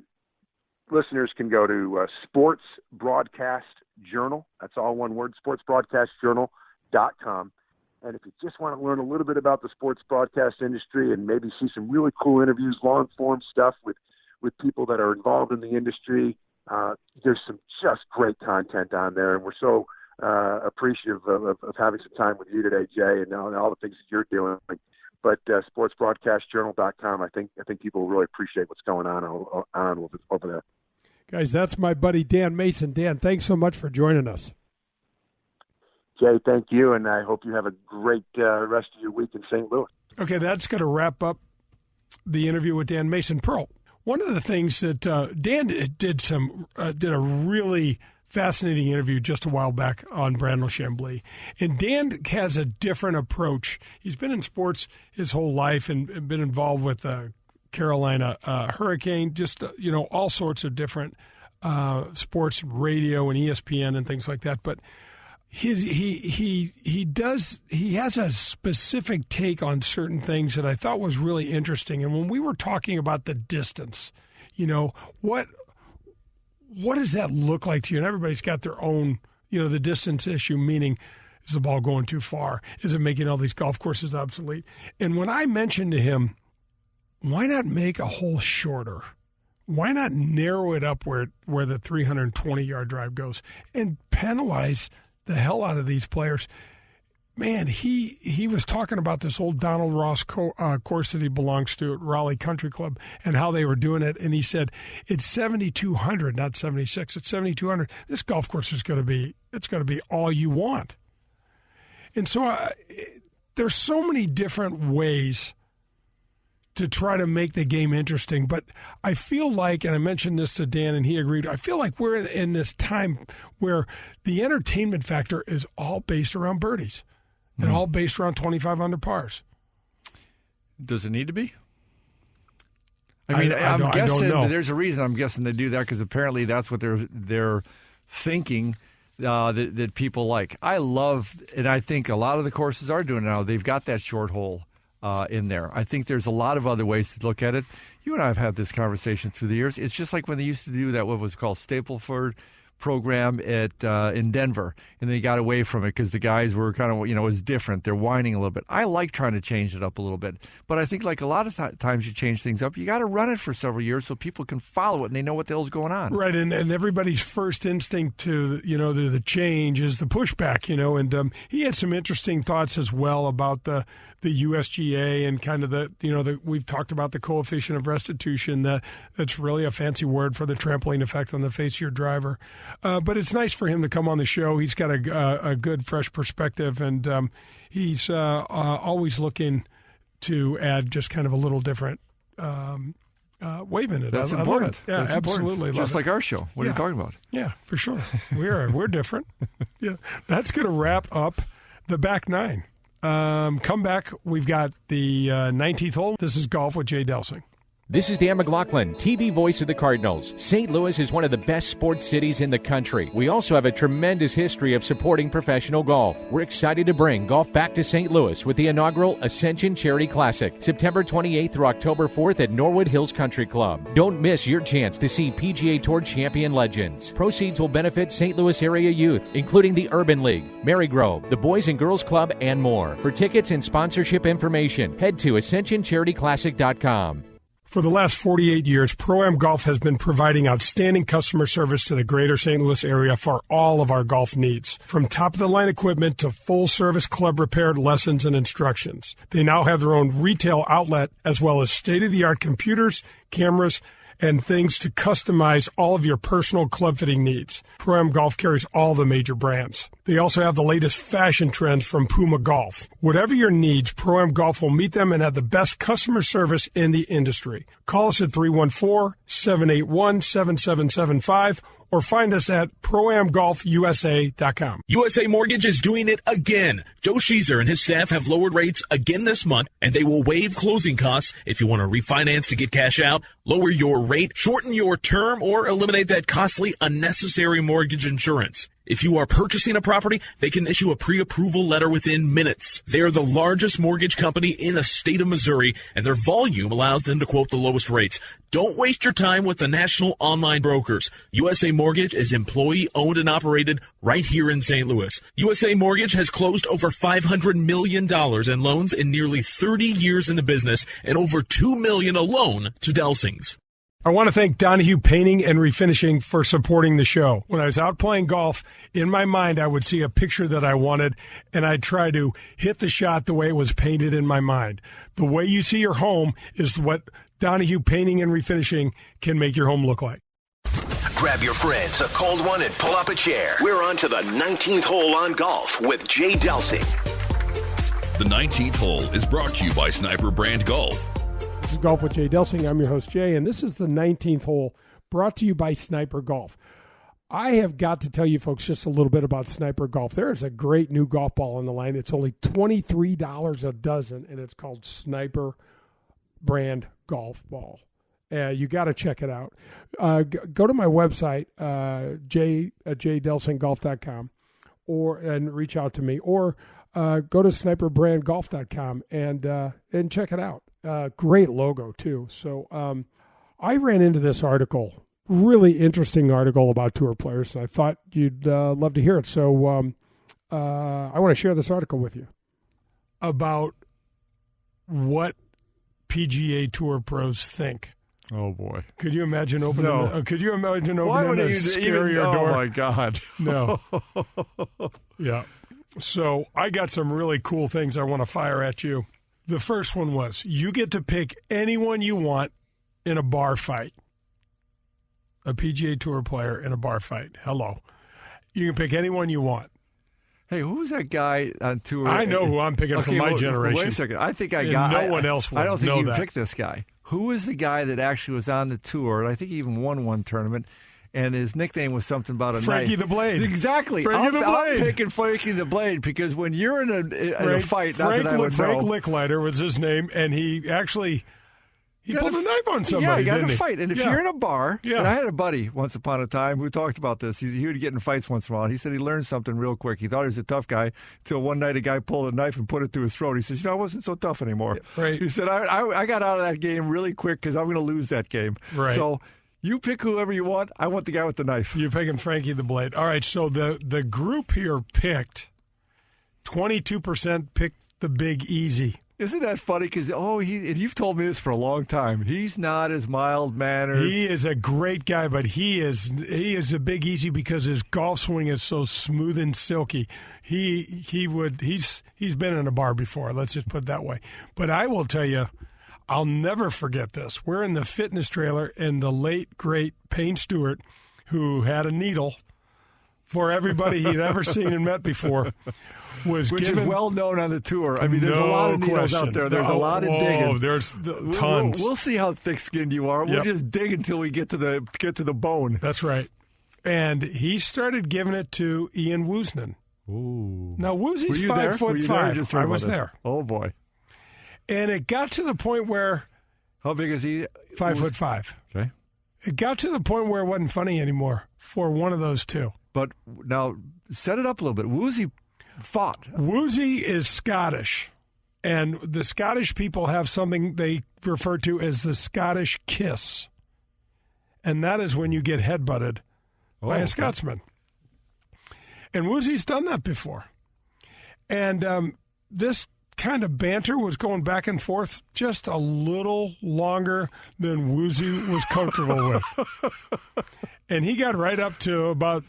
listeners can go to Sports Broadcast Journal. That's all one word, sportsbroadcastjournal.com. And if you just want to learn a little bit about the sports broadcast industry and maybe see some really cool interviews, long-form stuff with people that are involved in the industry, there's some just great content on there. And we're so appreciative of having some time with you today, Jay, and all the things that you're doing. But sportsbroadcastjournal.com, I think people will really appreciate what's going on over there. Guys, that's my buddy Dan Mason. Dan, thanks so much for joining us. Jay, thank you, and I hope you have a great rest of your week in St. Louis. Okay, that's going to wrap up the interview with Dan Mason. Pearl, one of the things that Dan did a really fascinating interview just a while back on Brandel Chambly, and Dan has a different approach. He's been in sports his whole life and been involved with Carolina Hurricane, just all sorts of different sports, radio, and ESPN and things like that. But he has a specific take on certain things that I thought was really interesting. And when we were talking about the distance, what does that look like to you? And everybody's got their own, the distance issue, meaning, is the ball going too far? Is it making all these golf courses obsolete? And when I mentioned to him, why not make a hole shorter? Why not narrow it up where the 320-yard drive goes and penalize the hell out of these players? Man, he was talking about this old Donald Ross course that he belongs to at Raleigh Country Club and how they were doing it. And he said, it's 7,200, not 76. It's 7,200. This golf course is going to be all you want. And so there's so many different ways to try to make the game interesting. But I feel like, and I mentioned this to Dan and he agreed, I feel like we're in this time where the entertainment factor is all based around birdies and all based around 25 under pars. Does it need to be? I mean, I'm guessing don't know. There's a reason I'm guessing they do that, because apparently that's what they're thinking that people like. I love, and I think a lot of the courses are doing it now. They've got that short hole in there. I think there's a lot of other ways to look at it. You and I have had this conversation through the years. It's just like when they used to do that, what was called Stapleford program in Denver, and they got away from it because the guys were kind of, it was different. They're whining a little bit. I like trying to change it up a little bit, but I think like a lot of times you change things up, you got to run it for several years so people can follow it and they know what the hell's going on. Right, and everybody's first instinct to the change is the pushback, and he had some interesting thoughts as well about the USGA and kind of we've talked about the coefficient of restitution. That's really a fancy word for the trampling effect on the face of your driver. But it's nice for him to come on the show. He's got a good, fresh perspective, and he's always looking to add just kind of a little different wave in it. That's I important. Love it. Yeah, That's absolutely. Important. Just like our show. What are you talking about? Yeah, for sure. We're different. Yeah, that's going to wrap up the back nine. Come back. We've got the 19th hole. This is Golf with Jay Delsing. This is Dan McLaughlin, TV voice of the Cardinals. St. Louis is one of the best sports cities in the country. We also have a tremendous history of supporting professional golf. We're excited to bring golf back to St. Louis with the inaugural Ascension Charity Classic, September 28th through October 4th at Norwood Hills Country Club. Don't miss your chance to see PGA Tour champion legends. Proceeds will benefit St. Louis area youth, including the Urban League, Marygrove, the Boys and Girls Club, and more. For tickets and sponsorship information, head to AscensionCharityClassic.com. For the last 48 years, Pro-Am Golf has been providing outstanding customer service to the greater St. Louis area for all of our golf needs. From top-of-the-line equipment to full-service club repair lessons and instructions. They now have their own retail outlet as well as state-of-the-art computers, cameras, and things to customize all of your personal club fitting needs. Pro-Am Golf carries all the major brands. They also have the latest fashion trends from Puma Golf. Whatever your needs, Pro-Am Golf will meet them and have the best customer service in the industry. Call us at 314-781-7775 or find us at ProAmGolfUSA.com. USA Mortgage is doing it again. Joe Sheezer and his staff have lowered rates again this month, and they will waive closing costs if you want to refinance to get cash out, lower your rate, shorten your term, or eliminate that costly, unnecessary mortgage insurance. If you are purchasing a property, they can issue a pre-approval letter within minutes. They are the largest mortgage company in the state of Missouri, and their volume allows them to quote the lowest rates. Don't waste your time with the national online brokers. USA Mortgage is employee-owned and operated right here in St. Louis. USA Mortgage has closed over $500 million in loans in nearly 30 years in the business and over $2 million alone to Delsing's. I want to thank Donahue Painting and Refinishing for supporting the show. When I was out playing golf, in my mind, I would see a picture that I wanted, and I'd try to hit the shot the way it was painted in my mind. The way you see your home is what Donahue Painting and Refinishing can make your home look like. Grab your friends, a cold one, and pull up a chair. We're on to the 19th hole on golf with Jay Delsing. The 19th hole is brought to you by Sniper Brand Golf. This is Golf with Jay Delsing. I'm your host, Jay, and this is the 19th hole brought to you by Sniper Golf. I have got to tell you folks just a little bit about Sniper Golf. There is a great new golf ball on the line. It's only $23 a dozen, and it's called Sniper Brand Golf Ball. You got to check it out. Go to my website, jdelsinggolf.com, and reach out to me, or go to sniperbrandgolf.com and check it out. Great logo too. So I ran into this article, really interesting article about tour players, and I thought you'd love to hear it. So I want to share this article with you about what PGA Tour pros think. Oh boy! Could you imagine opening? A scarier door? Oh my God! No. Yeah. So I got some really cool things I want to fire at you. The first one was, you get to pick anyone you want in a bar fight. A PGA Tour player in a bar fight. Hello. You can pick anyone you want. Hey, who's that guy on tour? I know who I'm picking from my generation. Wait a second. I think no one else will. I don't think know you that. picked this guy. Who is the guy that actually was on the tour, and I think he even won one tournament, and his nickname was something about a Frankie knife. the Blade. Exactly. Frankie the Blade. I'm picking Frankie the Blade because when you're in a fight, Frank not that I would Licklider know. was his name, and he actually He pulled a knife on somebody. Yeah, he got in didn't a he? fight. And if Yeah. you're in a bar, Yeah. and I had a buddy once upon a time who talked about this. He would get in fights once in a while. And he said he learned something real quick. He thought he was a tough guy until one night a guy pulled a knife and put it to his throat. He says, I wasn't so tough anymore. Right. He said, I got out of that game really quick because I'm going to lose that game. Right. So you pick whoever you want. I want the guy with the knife. You're picking Frankie the Blade. All right, so the group here picked 22% picked the Big Easy. Isn't that funny? Because, and you've told me this for a long time. He's not as mild-mannered. He is a great guy, but he is a Big Easy because his golf swing is so smooth and silky. He's been in a bar before. Let's just put it that way. But I will tell you, I'll never forget this. We're in the fitness trailer, and the late great Payne Stewart, who had a needle for everybody he'd ever seen and met before, Which is well known on the tour. I mean, there's a lot of needles out there. There's a lot of digging. There's tons. We'll see how thick-skinned you are. We'll just dig until we get to the bone. That's right. And he started giving it to Ian Woosnan. Ooh. Now Woosy's Were you 5'5". I was this? there. Oh boy. And it got to the point where How big is he? 5'5". Okay. It got to the point where it wasn't funny anymore for one of those two. But now set it up a little bit. Woozy fought. Woozy is Scottish, and the Scottish people have something they refer to as the Scottish kiss, and that is when you get headbutted by a Scotsman. And Woozy's done that before. And this kind of banter was going back and forth just a little longer than Woozy was comfortable with. And he got right up to about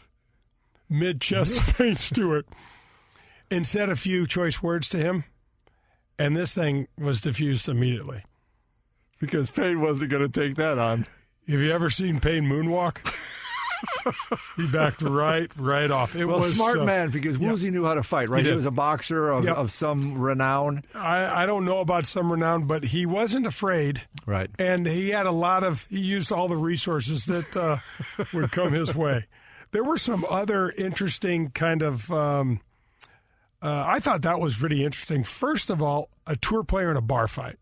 mid-chest of Payne Stewart and said a few choice words to him, and this thing was diffused immediately. Because Payne wasn't going to take that on. Have you ever seen Payne moonwalk? He backed right off. It was smart man, because Woozy knew how to fight, right? He was a boxer of some renown. I don't know about some renown, but he wasn't afraid. Right. And he had he used all the resources that would come his way. There were some other interesting kind of, I thought that was pretty interesting. First of all, a tour player in a bar fight.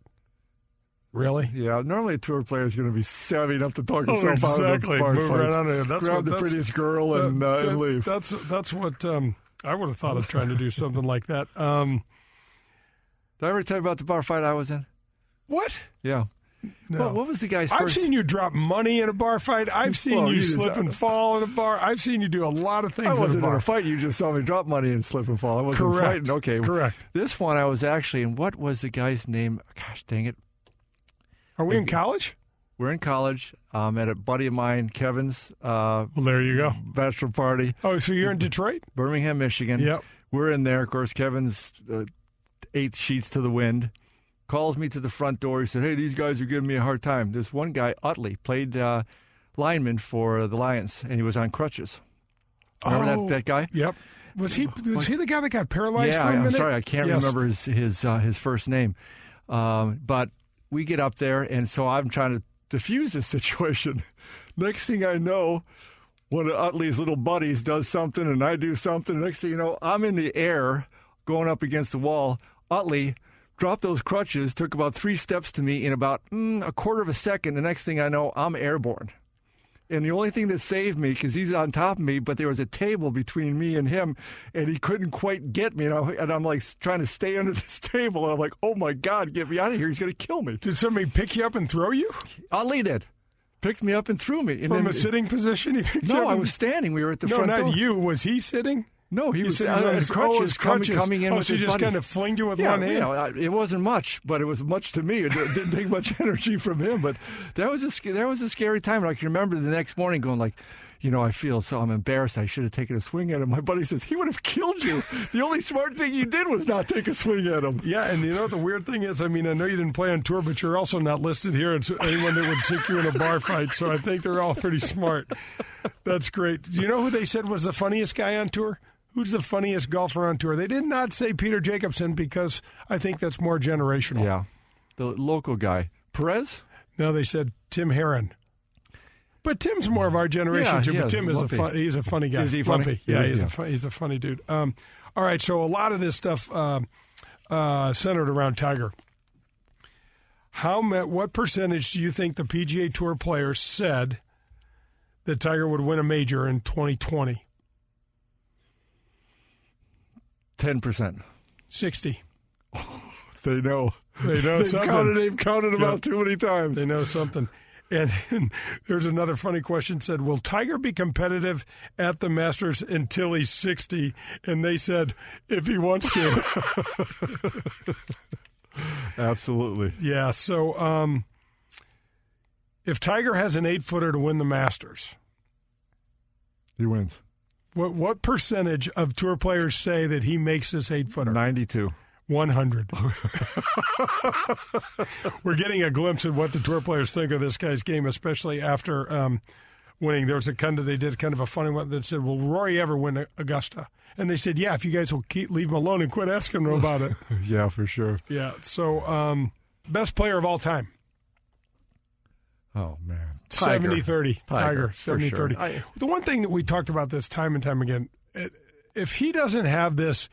Really? Yeah, normally a tour player is going to be savvy enough to talk himself exactly. out of the Move bar right fight. on in. Grab the prettiest girl and leave. That's what I would have thought of trying to do something like that. Did I ever tell you about the bar fight I was in? What? Yeah. No. What was the guy's first? I've seen you drop money in a bar fight. I've seen you slip and fall in a bar. I've seen you do a lot of things I wasn't in a bar. in a fight. You just saw me drop money and slip and fall. I wasn't Correct. fighting. Okay. Correct. This one I was actually in. What was the guy's name? Gosh dang it. Are we in college? We're in college. At a buddy of mine, Kevin's Well, there you go. bachelor party. Oh, so you're in Detroit? Birmingham, Michigan. Yep. We're in there. Of course, Kevin's 8 sheets to the wind. Calls me to the front door. He said, hey, these guys are giving me a hard time. There's one guy, Utley, played lineman for the Lions, and he was on crutches. Remember that guy? Yep. Was he the guy that got paralyzed Yeah, for a minute? I'm sorry. I can't remember his first name. But we get up there, and so I'm trying to diffuse this situation. Next thing I know, one of Utley's little buddies does something, and I do something. Next thing you know, I'm in the air going up against the wall. Utley dropped those crutches, took about 3 steps to me in about a quarter of a second. The next thing I know, I'm airborne. And the only thing that saved me, because he's on top of me, but there was a table between me and him, and he couldn't quite get me. And I'm like trying to stay under this table, and I'm like, oh my God, get me out of here. He's going to kill me. Did somebody pick you up and throw you? Ali did. Picked me up and threw me. And From then, a sitting position? He picked you no, up I and- was standing. We were at the No, front door. not you. Was he sitting? No, he You was said on his crutches, crutches. coming in with so his you just buddies. kind of flinged you with Yeah, one hand? you know, it wasn't much, but it was much to me. It didn't take much energy from him, but that was a scary time. I can remember the next morning going like, I feel so I'm embarrassed. I should have taken a swing at him. My buddy says, he would have killed you. The only smart thing you did was not take a swing at him. Yeah, and the weird thing is, I know you didn't play on tour, but you're also not listed here as anyone that would take you in a bar fight, so I think they're all pretty smart. That's great. Do you know who they said was the funniest guy on tour? Who's the funniest golfer on tour? They did not say Peter Jacobsen because I think that's more generational. Yeah, the local guy. Perez? No, they said Tim Herron. But Tim's more of our generation, Yeah, too. yeah, But Tim he's a funny guy. Is he funny? Lumpy. Yeah, Yeah. he's a funny dude. All right, so a lot of this stuff centered around Tiger. What percentage do you think the PGA Tour players said that Tiger would win a major in 2020? 10%. 60. They know. They know something. They've counted them out too many times. They know something. And there's another funny question said, will Tiger be competitive at the Masters until he's 60? And they said, if he wants to. Absolutely. Yeah, so if Tiger has an 8-footer to win the Masters, he wins. What percentage of tour players say that he makes this 8-footer? 92. 100. We're getting a glimpse of what the tour players think of this guy's game, especially after winning. There was they did kind of a funny one that said, will Rory ever win Augusta? And they said, yeah, if you guys will leave him alone and quit asking him about it. Yeah, for sure. Yeah, so best player of all time. Oh, man. 70-30. Tiger 70-30. Sure. The one thing that we talked about this time and time again, if he doesn't have this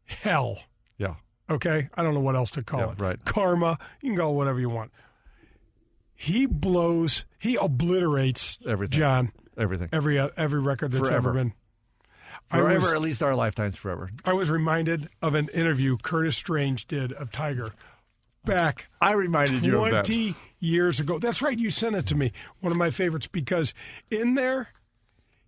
hell, yeah, okay, I don't know what else to call it. Right. Karma, you can call it whatever you want. He obliterates everything. John. Everything. Every record that's forever. ever been. Forever, at least our lifetimes forever. I was reminded of an interview Curtis Strange did of Tiger back. I reminded you of that 20 years ago. That's right. You sent it to me. One of my favorites, because in there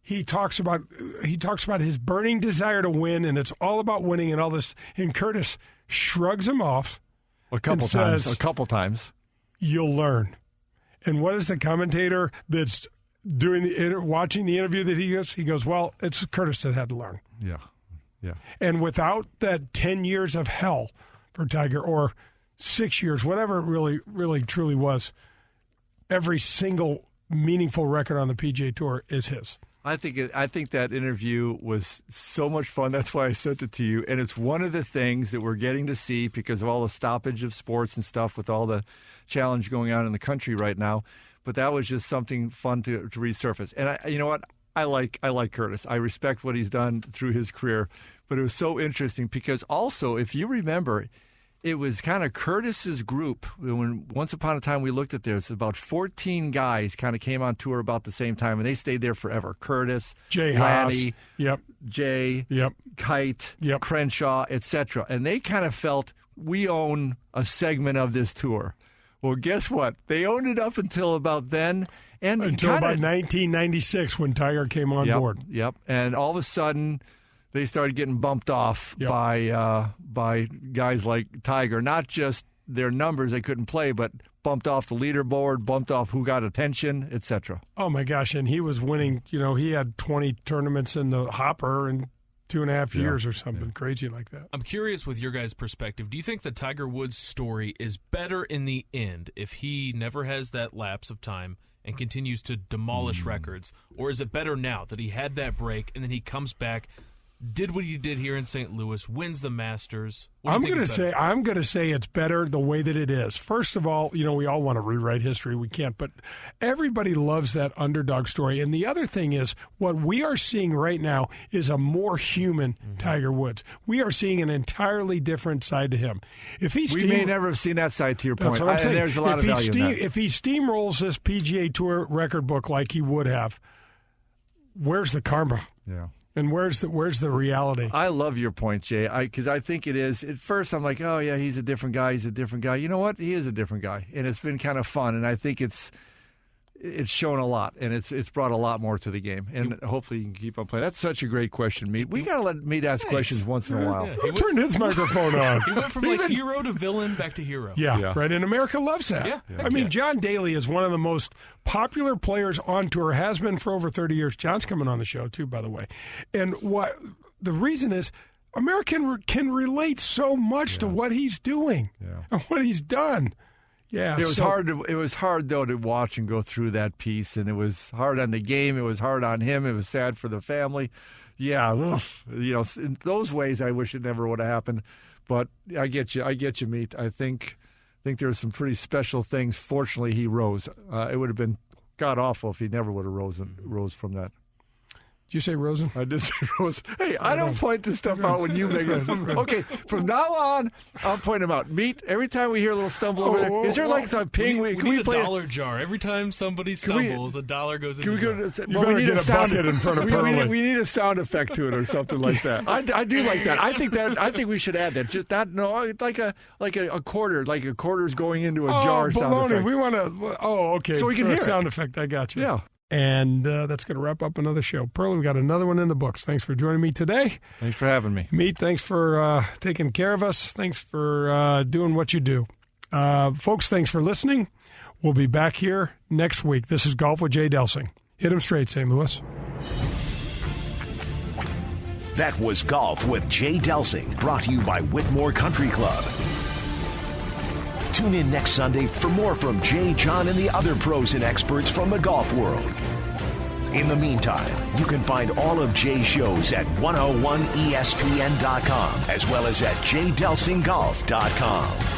he talks about his burning desire to win, and it's all about winning and all this. And Curtis shrugs him off a couple times. You'll learn. And what is the commentator that's watching the interview that he goes? He goes, well, it's Curtis that had to learn. Yeah. And without that 10 years of hell for Tiger, or 6 years, whatever it really, really, truly was, every single meaningful record on the PGA Tour is his. I think that interview was so much fun. That's why I sent it to you. And it's one of the things that we're getting to see because of all the stoppage of sports and stuff with all the challenge going on in the country right now. But that was just something fun to resurface. And you know what? I like Curtis. I respect what he's done through his career. But it was so interesting because also, if you remember, it was kind of Curtis's group. When once upon a time we looked at this, about 14 guys kind of came on tour about the same time, and they stayed there forever. Curtis, Jay Lanny, Haas, Jay, Kite, Crenshaw, etc. And they kind of felt, we own a segment of this tour. Well, guess what? They owned it up until about then. And until about 1996 when Tiger came on board. Yep. And all of a sudden, they started getting bumped off by guys like Tiger. Not just their numbers they couldn't play, but bumped off the leaderboard, bumped off who got attention, etc. Oh, my gosh. And he was winning. You know, he had 20 tournaments in the hopper in 2.5 years or something crazy like that. I'm curious with your guys' perspective. Do you think the Tiger Woods story is better in the end if he never has that lapse of time and continues to demolish records? Or is it better now that he had that break and then he comes back, did what he did here in St. Louis, wins the Masters? I'm going to say it's better the way that it is. First of all, you know, we all want to rewrite history. We can't, but everybody loves that underdog story. And the other thing is, what we are seeing right now is a more human Tiger Woods. We are seeing an entirely different side to him. We may never have seen that side, to your point. That's what I'm saying. There's a lot of value in that. If he steamrolls this PGA Tour record book like he would have, where's the karma? Yeah. And where's the reality? I love your point, Jay, because I think it is. At first, I'm like, oh, yeah, he's a different guy. He's a different guy. You know what? He is a different guy. And it's been kind of fun. And I think it's shown a lot. And it's brought a lot more to the game. And hopefully you can keep on playing. That's such a great question, Meat. We got to let Meat ask questions once in a while. Yeah. Who turned his microphone on? He went from hero to villain back to hero. Yeah, right. And America loves that. Yeah. I mean, John Daly is one of the most popular players on tour, has been for over 30 years. John's coming on the show, too, by the way. And what the reason is, America can relate so much to what he's doing and what he's done. Yeah, it was hard. It was hard though to watch and go through that piece, and it was hard on the game. It was hard on him. It was sad for the family. Yeah, you know, in those ways, I wish it never would have happened. But I get you, Meat. I think there's some pretty special things. Fortunately, he rose. It would have been god awful if he never would have rose from that. Did you say Rosen? I did say Rosen. Hey, I don't point this stuff out when you make it. Okay, from now on, I'll point them out. Meet, every time we hear a little stumble over there, is there like some ping? We need a dollar jar. Every time somebody stumbles, a dollar goes in the jar. We need a bucket in front of Pearlie. We need a sound effect to it or something like that. I do like that. I think we should add that. Just that, no, like a quarter, like a quarter's going into a jar sound effect. We want to, okay. So we can hear sound it. Effect. I got you. Yeah. And that's going to wrap up another show. Pearlie, we got another one in the books. Thanks for joining me today. Thanks for having me. Meet, thanks for taking care of us. Thanks for doing what you do. Folks, thanks for listening. We'll be back here next week. This is Golf with Jay Delsing. Hit 'em straight, St. Louis. That was Golf with Jay Delsing, brought to you by Whitmore Country Club. Tune in next Sunday for more from Jay, John, and the other pros and experts from the golf world. In the meantime, you can find all of Jay's shows at 101ESPN.com as well as at jdelsinggolf.com.